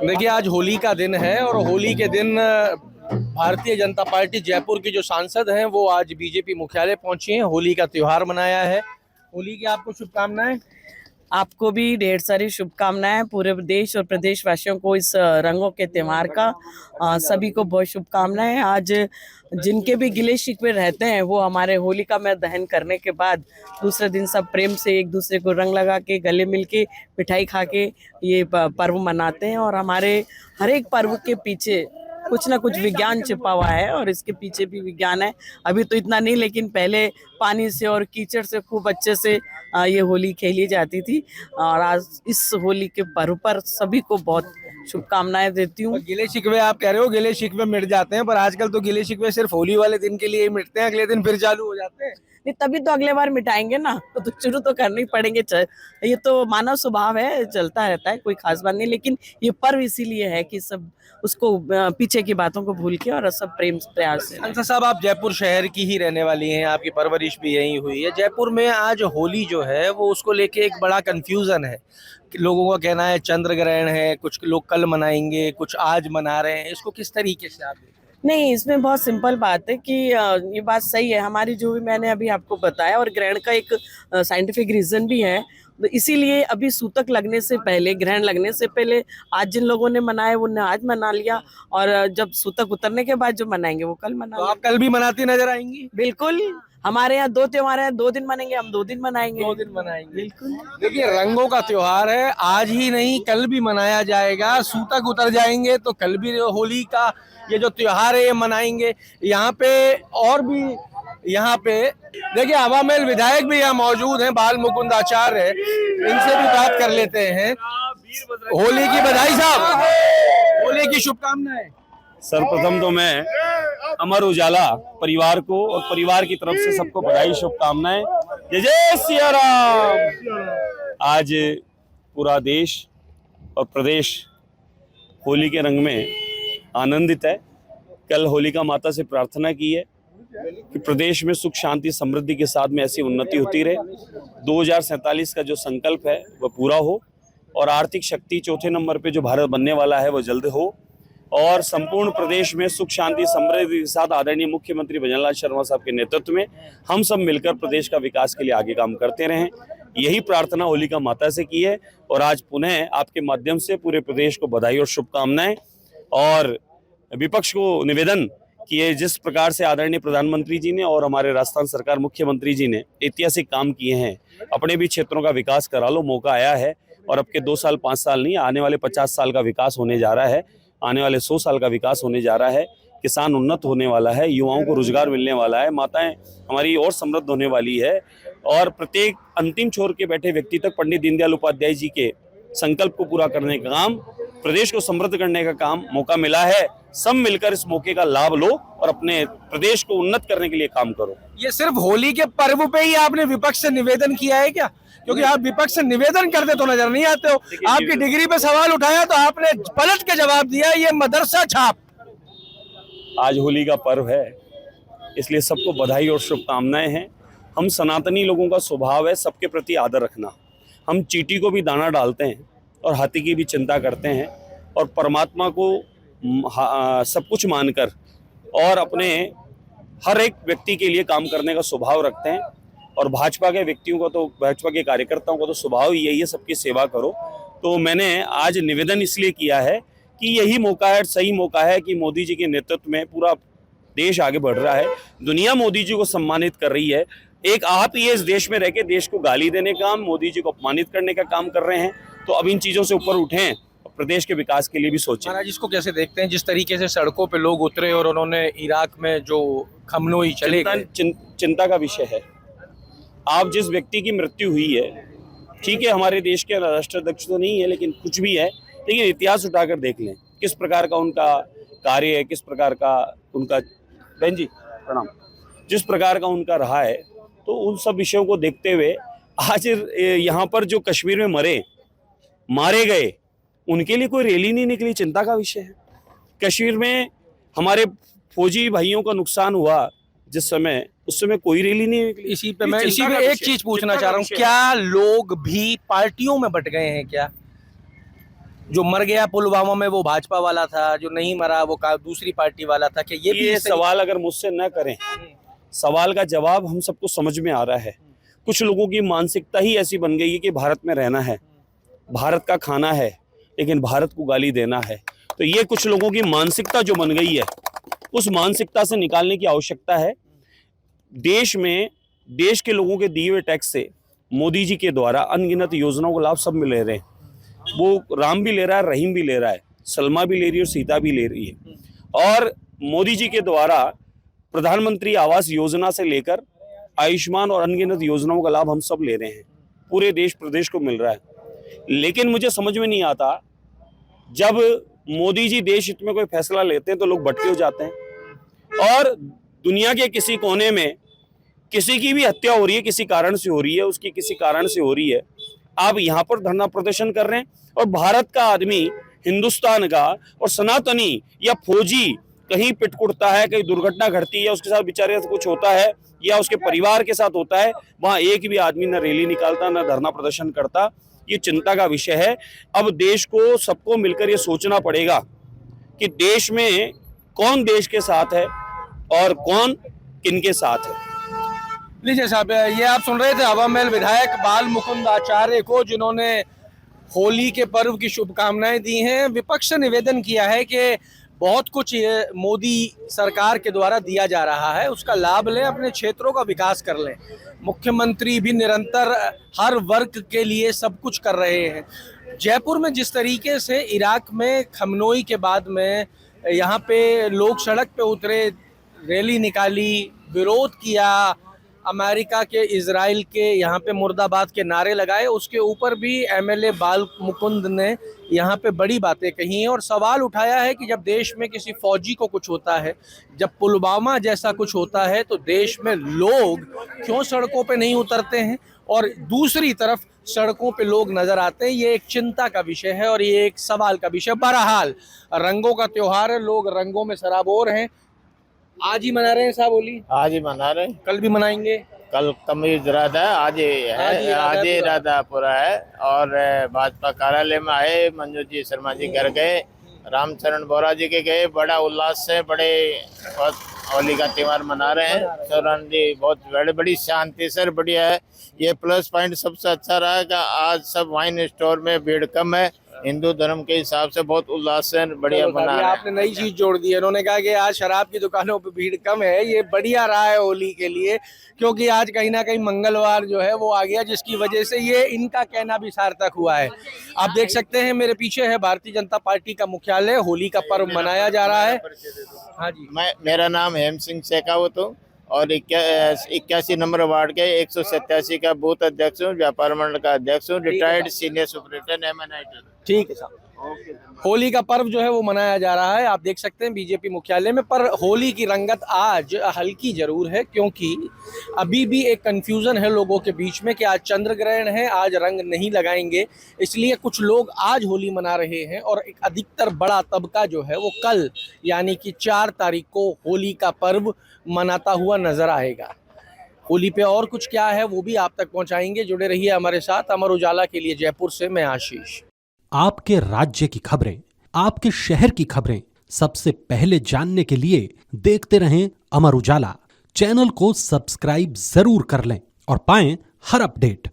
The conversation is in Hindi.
देखिए, आज होली का दिन है और होली के दिन भारतीय जनता पार्टी जयपुर की जो सांसद हैं वो आज बीजेपी मुख्यालय पहुंची हैं। होली का त्योहार मनाया है। होली की आपको शुभकामनाएं। आपको भी ढेर सारी शुभकामनाएं। पूरे देश और प्रदेश वासियों को इस रंगों के त्योहार का सभी को बहुत शुभकामनाएं। आज जिनके भी गिले शिकवे रहते हैं वो हमारे होलिका में दहन करने के बाद दूसरे दिन सब प्रेम से एक दूसरे को रंग लगा के गले मिल के मिठाई खा के ये पर्व मनाते हैं। और हमारे हर एक पर्व के पीछे कुछ ना कुछ विज्ञान छिपा हुआ है और इसके पीछे भी विज्ञान है। अभी तो इतना नहीं, लेकिन पहले पानी से और कीचड़ से खूब अच्छे से ये होली खेली जाती थी। और आज इस होली के पर्व पर सभी को बहुत शुभकामनाएं देती हूँ। गिले शिकवे आप कह रहे हो, गिले शिकवे मिट जाते हैं, पर आजकल तो गिले शिकवे सिर्फ होली वाले दिन के लिए ही मिटते हैं, अगले दिन फिर चालू हो जाते हैं। नहीं, तभी तो अगले बार मिटाएंगे ना, तो शुरू तो करने ही पड़ेंगे। ये तो मानव स्वभाव है, चलता रहता है, कोई खास बात नहीं। लेकिन ये पर्व इसीलिए है कि सब उसको पीछे की बातों को भूल के और सब प्रेम प्यार से। सांसद साहब, आप जयपुर शहर की ही रहने वाली हैं, आपकी परवरिश भी यहीं हुई है। जयपुर में आज होली जो है वो उसको लेके एक बड़ा कंफ्यूजन है कि लोगों का कहना है चंद्र ग्रहण है, कुछ लोग कल मनाएंगे, कुछ आज मना रहे हैं। इसको किस तरीके से आप देखते हैं? नहीं, इसमें बहुत सिंपल बात है कि ये बात सही है हमारी, जो भी मैंने अभी आपको बताया। और ग्रहण का एक साइंटिफिक रीजन भी है, तो इसीलिए अभी सूतक लगने से पहले, ग्रहण लगने से पहले आज जिन लोगों ने मनाया वो ने आज मना लिया, और जब सूतक उतरने के बाद जो मनाएंगे वो कल मना तो आप कल भी मनाती नजर आएंगी? बिल्कुल। हमारे यहाँ 2 त्योहार हैं, 2 दिन मनेंगे, हम 2 दिन मनाएंगे। 2 दिन मनाएंगे, बिल्कुल। देखिए, रंगों का त्योहार है, आज ही नहीं कल भी मनाया जाएगा। सूतक उतर जाएंगे तो कल भी होली का ये जो त्योहार है ये मनाएंगे। यहाँ पे और भी, यहाँ पे देखिए हवामेल विधायक भी यहाँ मौजूद हैं, बाल मुकुंद आचार्य, इनसे भी बात कर लेते हैं। होली की बधाई साहब, होली की शुभकामनाएं। सर्वप्रथम तो मैं अमर उजाला परिवार को और परिवार की तरफ से सबको बधाई शुभकामनाएं। जय जय सिया राम। आज पूरा देश और प्रदेश होली के रंग में आनंदित है। कल होलिका माता से प्रार्थना की है कि प्रदेश में सुख शांति समृद्धि के साथ में ऐसी उन्नति होती रहे, 2047 का जो संकल्प है वह पूरा हो, और आर्थिक शक्ति चौथे नंबर पे जो भारत बनने वाला है वो जल्द हो, और संपूर्ण प्रदेश में सुख शांति समृद्धि के साथ आदरणीय मुख्यमंत्री भजनलाल शर्मा साहब के नेतृत्व में हम सब मिलकर प्रदेश का विकास के लिए आगे काम करते रहें। यही प्रार्थना होलिका माता से की है, और आज पुनः आपके माध्यम से पूरे प्रदेश को बधाई और शुभकामनाएं। और विपक्ष को निवेदन कि ये जिस प्रकार से आदरणीय प्रधानमंत्री जी ने और हमारे राजस्थान सरकार मुख्यमंत्री जी ने ऐतिहासिक काम किए हैं, अपने भी क्षेत्रों का विकास करा लो, मौका आया है। और अब के 2 साल 5 साल नहीं, आने वाले 50 साल का विकास होने जा रहा है, आने वाले 100 साल का विकास होने जा रहा है। किसान उन्नत होने वाला है, युवाओं को रोजगार मिलने वाला है, माताएं हमारी और समृद्ध होने वाली है, और प्रत्येक अंतिम छोर के बैठे व्यक्ति तक पंडित दीनदयाल उपाध्याय जी के संकल्प को पूरा करने का काम, प्रदेश को समृद्ध करने का काम मौका मिला है। सब मिलकर इस मौके का लाभ लो और अपने प्रदेश को उन्नत करने के लिए काम करो। ये सिर्फ होली के पर्व पे ही आपने विपक्ष से निवेदन किया है क्या? क्योंकि आप विपक्ष से निवेदन करते तो नजर नहीं आते हो। आपकी डिग्री पे सवाल उठाया तो आपने पलट के जवाब दिया, ये मदरसा छाप। आज होली का पर्व है, इसलिए सबको बधाई और शुभकामनाएं हैं। हम सनातनी लोगों का स्वभाव है सबके प्रति आदर रखना। हम चींटी को भी दाना डालते हैं और हाथी की भी चिंता करते हैं, और परमात्मा को सब कुछ मानकर और अपने हर एक व्यक्ति के लिए काम करने का स्वभाव रखते हैं। और भाजपा के व्यक्तियों का तो, भाजपा के कार्यकर्ताओं का तो स्वभाव ही यही है, सबकी सेवा करो। तो मैंने आज निवेदन इसलिए किया है कि यही मौका है, सही मौका है कि मोदी जी के नेतृत्व में पूरा देश आगे बढ़ रहा है, दुनिया मोदी जी को सम्मानित कर रही है। एक आप ही इस देश में रह के देश को गाली देने का काम, मोदी जी को अपमानित करने का काम कर रहे हैं। तो अब इन चीजों से ऊपर उठें, प्रदेश के विकास के लिए भी सोचें। महाराज, इसको कैसे देखते हैं, जिस तरीके से सड़कों पे लोग उतरे और उन्होंने इराक में जो खमनोई चले गए? चिंता का विषय है। आप जिस व्यक्ति की मृत्यु हुई है, ठीक है, हमारे देश के राष्ट्राध्यक्ष तो नहीं है, लेकिन कुछ भी है, लेकिन इतिहास उठाकर देख लें किस प्रकार का उनका कार्य है, किस प्रकार का उनका, बहन जी प्रणाम, जिस प्रकार का उनका रहा है। तो उन सब विषयों को देखते हुए आज यहाँ पर जो कश्मीर में मारे गए, उनके लिए कोई रैली नहीं निकली, चिंता का विषय है। कश्मीर में हमारे फौजी भाइयों का नुकसान हुआ जिस समय, उस समय कोई रैली नहीं निकली। इसी पे एक चीज पूछना चाह रहा हूँ, क्या लोग भी पार्टियों में बट गए हैं क्या? जो मर गया पुलवामा में वो भाजपा वाला था, जो नहीं मरा वो दूसरी पार्टी वाला था? कि ये भी ये सही- सवाल अगर मुझसे न करें, सवाल का जवाब हम सबको समझ में आ रहा है। कुछ लोगों की मानसिकता ही ऐसी बन गई है कि भारत में रहना है, भारत का खाना है, लेकिन भारत को गाली देना है। तो ये कुछ लोगों की मानसिकता जो बन गई है, उस मानसिकता से निकालने की आवश्यकता है। देश में देश के लोगों के दिए हुए टैक्स से मोदी जी के द्वारा अनगिनत योजनाओं का लाभ सब में ले रहे हैं। वो राम भी ले रहा है, रहीम भी ले रहा है, सलमा भी ले रही है और सीता भी ले रही है। और मोदी जी के द्वारा प्रधानमंत्री आवास योजना से लेकर आयुष्मान और अनगिनत योजनाओं का लाभ हम सब ले रहे हैं, पूरे देश प्रदेश को मिल रहा है। लेकिन मुझे समझ में नहीं आता, जब मोदी जी देश हित में कोई फैसला लेते हैं तो लोग भटके हो जाते हैं, और दुनिया के किसी कोने में किसी की भी हत्या हो रही है, किसी कारण से हो रही है, उसकी किसी कारण से हो रही है, आप यहाँ पर धरना प्रदर्शन कर रहे हैं। और भारत का आदमी, हिंदुस्तान का और सनातनी या फौजी कहीं पिटकुटता है, कहीं दुर्घटना घटती है, उसके साथ बेचारे कुछ होता है या उसके परिवार के साथ होता है, वहां एक भी आदमी न रैली निकालता, न धरना प्रदर्शन करता। ये चिंता का विषय है। अब देश को सबको मिलकर ये सोचना पड़ेगा कि देश में कौन देश के साथ है और कौन किनके साथ है। लीजिए साहब, ये आप सुन रहे थे हवा महल विधायक बाल मुकुंद आचार्य को, जिन्होंने होली के पर्व की शुभकामनाएं दी हैं। विपक्ष ने निवेदन किया है कि बहुत कुछ ये मोदी सरकार के द्वारा दिया जा रहा है, उसका लाभ लें, अपने क्षेत्रों का विकास कर लें। मुख्यमंत्री भी निरंतर हर वर्ग के लिए सब कुछ कर रहे हैं। जयपुर में जिस तरीके से इराक में खमनोई के बाद में यहाँ पे लोग सड़क पे उतरे, रैली निकाली, विरोध किया, अमेरिका के, इजराइल के, यहाँ पे मुर्दाबाद के नारे लगाए, उसके ऊपर भी एमएलए बाल मुकुंद ने यहाँ पे बड़ी बातें कही हैं और सवाल उठाया है कि जब देश में किसी फौजी को कुछ होता है, जब पुलवामा जैसा कुछ होता है, तो देश में लोग क्यों सड़कों पे नहीं उतरते हैं और दूसरी तरफ सड़कों पे लोग नजर आते हैं। ये एक चिंता का विषय है और ये एक सवाल का विषय। बहरहाल रंगों का त्योहार है, लोग रंगों में सराबोर हैं। आज ही मना रहे हैं साहब होली? आज ही मना रहे, कल भी मनाएंगे? कल तमीज इरादा है, आज ही इरादा पूरा है। और भाजपा कार्यालय में आए, मंजू जी शर्मा जी घर गए, रामचरण बोरा जी के गए, बड़ा उल्लास से बड़े होली का त्योहार मना रहे हैं। चौरान जी बहुत बड़ी शांति से बढ़िया है। ये प्लस पॉइंट सबसे अच्छा रहा कि आज सब वाइन स्टोर में भीड़ कम है, हिंदू धर्म के हिसाब से बहुत उल्लास से बढ़िया बना रहे हैं। आपने नई चीज जोड़ दी है। उन्होंने कहा कि आज शराब की दुकानों पे भीड़ कम है, ये बढ़िया रहा है होली के लिए, क्योंकि आज कहीं ना कहीं मंगलवार जो है वो आ गया, जिसकी वजह से ये इनका कहना भी सार्थक हुआ है। आप देख सकते हैं मेरे पीछे है भारतीय जनता पार्टी का मुख्यालय, होली का पर्व मनाया जा रहा है। हाँ जी, मेरा नाम हेम सिंह शेखावत हूँ और 81 नंबर वार्ड के 187 का बूथ अध्यक्ष हूँ, व्यापार मंडल का अध्यक्ष हूँ, रिटायर्ड सीनियर सुपरिटेंडेंट MNIT। ठीक है साहब। होली का पर्व जो है वो मनाया जा रहा है, आप देख सकते हैं बीजेपी मुख्यालय में। पर होली की रंगत आज हल्की जरूर है, क्योंकि अभी भी एक कंफ्यूजन है लोगों के बीच में कि आज चंद्र ग्रहण है, आज रंग नहीं लगाएंगे, इसलिए कुछ लोग आज होली मना रहे हैं और एक अधिकतर बड़ा तबका जो है वो कल यानी कि 4 तारीख को होली का पर्व मनाता हुआ नजर आएगा। होली पे और कुछ क्या है वो भी आप तक पहुंचाएंगे। जुड़े रहिए हमारे साथ। अमर उजाला के लिए जयपुर से मैं आशीष। आपके राज्य की खबरें, आपके शहर की खबरें सबसे पहले जानने के लिए देखते रहें अमर उजाला। चैनल को सब्सक्राइब जरूर कर लें और पाएं हर अपडेट।